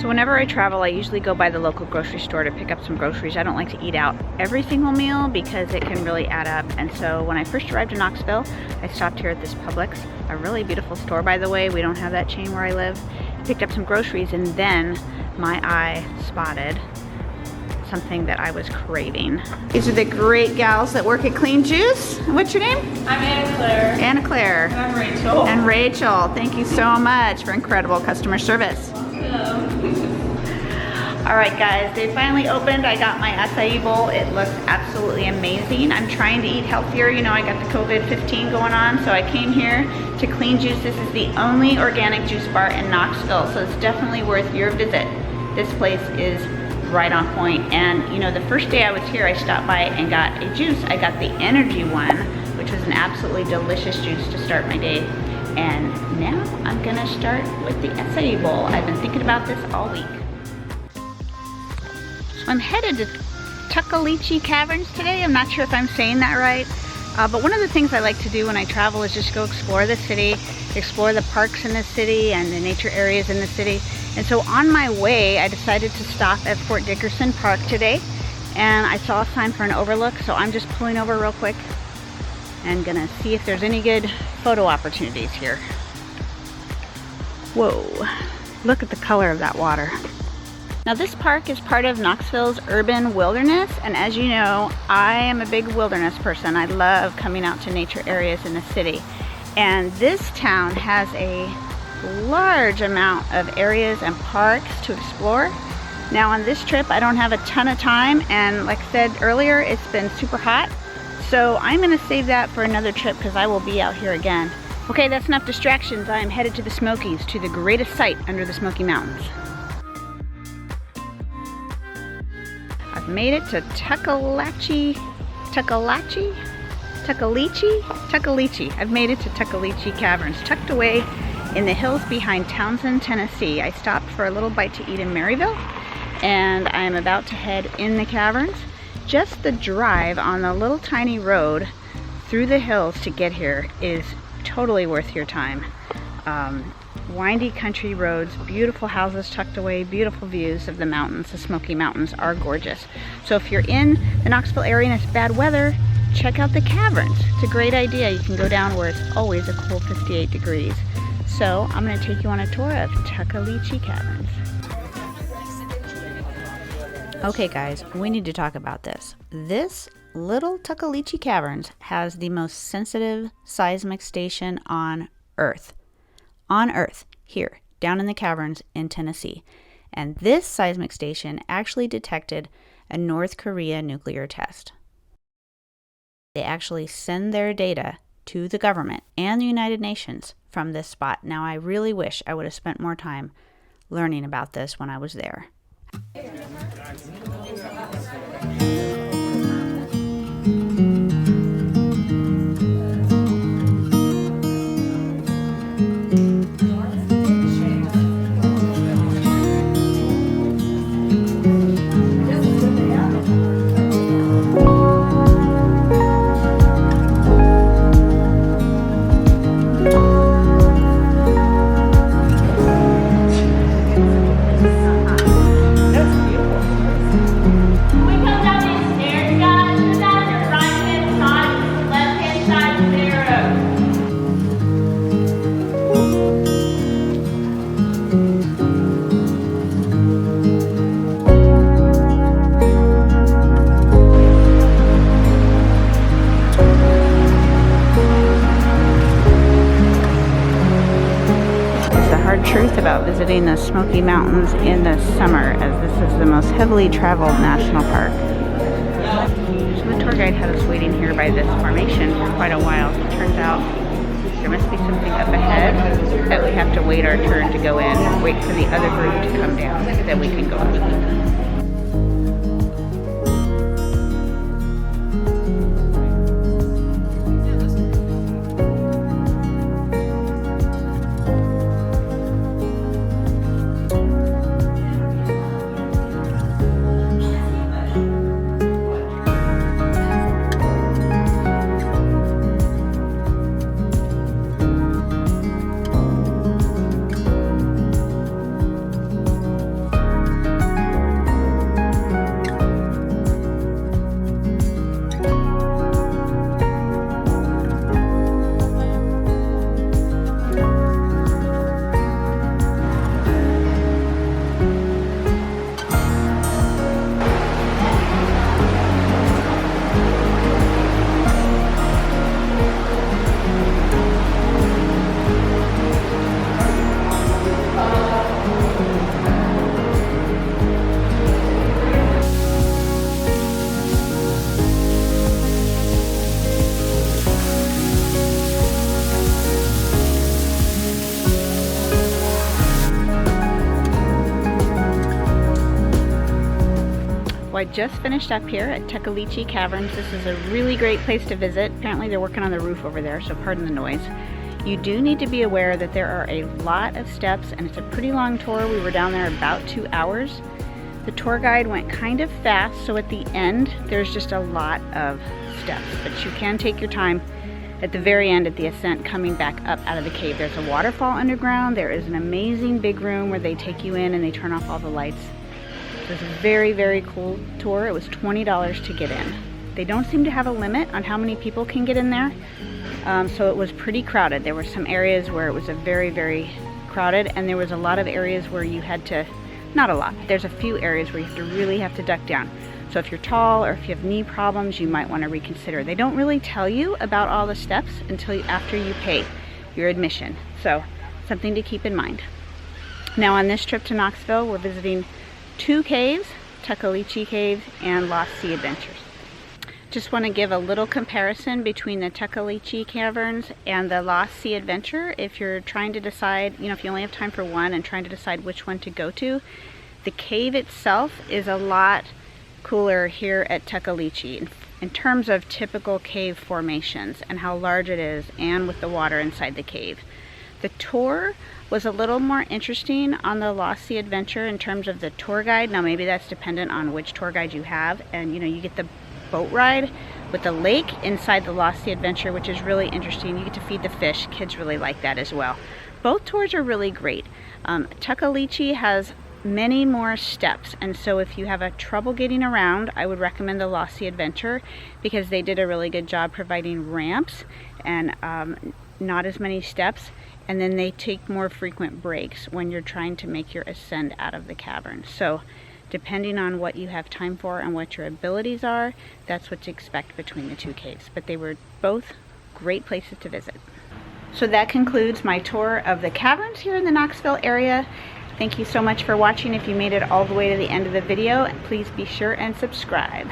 whenever I travel, I usually go by the local grocery store to pick up some groceries. I don't like to eat out every single meal because it can really add up. And so when I first arrived in Knoxville, I stopped here at this Publix, a really beautiful store, by the way. We don't have that chain where I live. Picked up some groceries, and then my eye spotted something that I was craving. These are the great gals that work at Clean Juice. What's your name? I'm Anna Claire. Anna Claire. And I'm Rachel. And Rachel, thank you so much for incredible customer service. All right, guys, they finally opened. I got my acai bowl. It looks absolutely amazing. I'm trying to eat healthier. You know, I got the COVID-15 going on, so I came here to Clean Juice. This is the only organic juice bar in Knoxville, so it's definitely worth your visit. This place is right on point. And you know, the first day I was here, I stopped by and got a juice. I got the energy one, which was an absolutely delicious juice to start my day. And now I'm gonna start with the acai bowl. I've been thinking about this all week. So I'm headed to Tuckaleechee Caverns today. I'm not sure if I'm saying that right. But one of the things I like to do when I travel is just go explore the city, explore the parks in the city and the nature areas in the city. And so on my way, I decided to stop at Fort Dickerson Park today, and I saw a sign for an overlook, so I'm just pulling over real quick and gonna see if there's any good photo opportunities here. Whoa, look at the color of that water. Now this park is part of Knoxville's urban wilderness, and as you know, I am a big wilderness person. I love coming out to nature areas in the city. And this town has a large amount of areas and parks to explore. Now on this trip, I don't have a ton of time, and like I said earlier, it's been super hot. So I'm gonna save that for another trip because I will be out here again. Okay, that's enough distractions. I am headed to the Smokies, to the greatest site under the Smoky Mountains. I've made it to Tuckaleechee. I've made it to Tuckaleechee Caverns, tucked away in the hills behind Townsend, Tennessee. I stopped for a little bite to eat in Maryville, and I'm about to head in the caverns. Just the drive on the little tiny road through the hills to get here is totally worth your time. Windy country roads, beautiful houses tucked away, beautiful views of the mountains. The Smoky Mountains are gorgeous. So if you're in the Knoxville area and it's bad weather, check out the caverns. It's a great idea. You can go down where it's always a cool 58 degrees. So I'm going to take you on a tour of Tuckaleechee Caverns. Okay guys, we need to talk about this. This little Tuckaleechee Caverns has the most sensitive seismic station on Earth. On Earth, here, down in the caverns in Tennessee. And this seismic station actually detected a North Korea nuclear test. They actually send their data to the government and the United Nations from this spot. Now, I really wish I would have spent more time learning about this when I was there. Truth about visiting the Smoky Mountains in the summer, as this is the most heavily traveled national park. So the tour guide had us waiting here by this formation for quite a while. It turns out there must be something up ahead that we have to wait our turn to go in and wait for the other group to come down, then we can go up. I just finished up here at Tuckaleechee Caverns. This is a really great place to visit. Apparently they're working on the roof over there, so pardon the noise. You do need to be aware that there are a lot of steps and it's a pretty long tour. We were down there about 2 hours. The tour guide went kind of fast, so at the end there's just a lot of steps, but you can take your time at the very end at the ascent coming back up out of the cave. There's a waterfall underground. There is an amazing big room where they take you in and they turn off all the lights. It was a very, very cool tour. It was $20 to get in. They don't seem to have a limit on how many people can get in there, so it was pretty crowded. There were some areas where it was a very, very crowded, and there was a lot of areas where you had to, not a lot, there's a few areas where you really have to duck down. So if you're tall or if you have knee problems, you might want to reconsider. They don't really tell you about all the steps until after you pay your admission. So something to keep in mind. Now on this trip to Knoxville, we're visiting 2 caves, Tuckaleechee Caves and Lost Sea Adventures. Just want to give a little comparison between the Tuckaleechee Caverns and the Lost Sea Adventure. If you're trying to decide, if you only have time for one and trying to decide which one to go to, the cave itself is a lot cooler here at Tuckaleechee in terms of typical cave formations and how large it is, and with the water inside the cave. The tour was a little more interesting on the Lost Sea Adventure in terms of the tour guide. Now maybe that's dependent on which tour guide you have, and you get the boat ride with the lake inside the Lost Sea Adventure, which is really interesting. You get to feed the fish. Kids really like that as well. Both tours are really great. Tuckaleechee has many more steps, and so if you have a trouble getting around, I would recommend the Lost Sea Adventure because they did a really good job providing ramps and not as many steps, and then they take more frequent breaks when you're trying to make your ascent out of the cavern. So depending on what you have time for and what your abilities are, that's what to expect between the 2 caves. But they were both great places to visit. So that concludes my tour of the caverns here in the Knoxville area. Thank you so much for watching. If you made it all the way to the end of the video, please be sure and subscribe.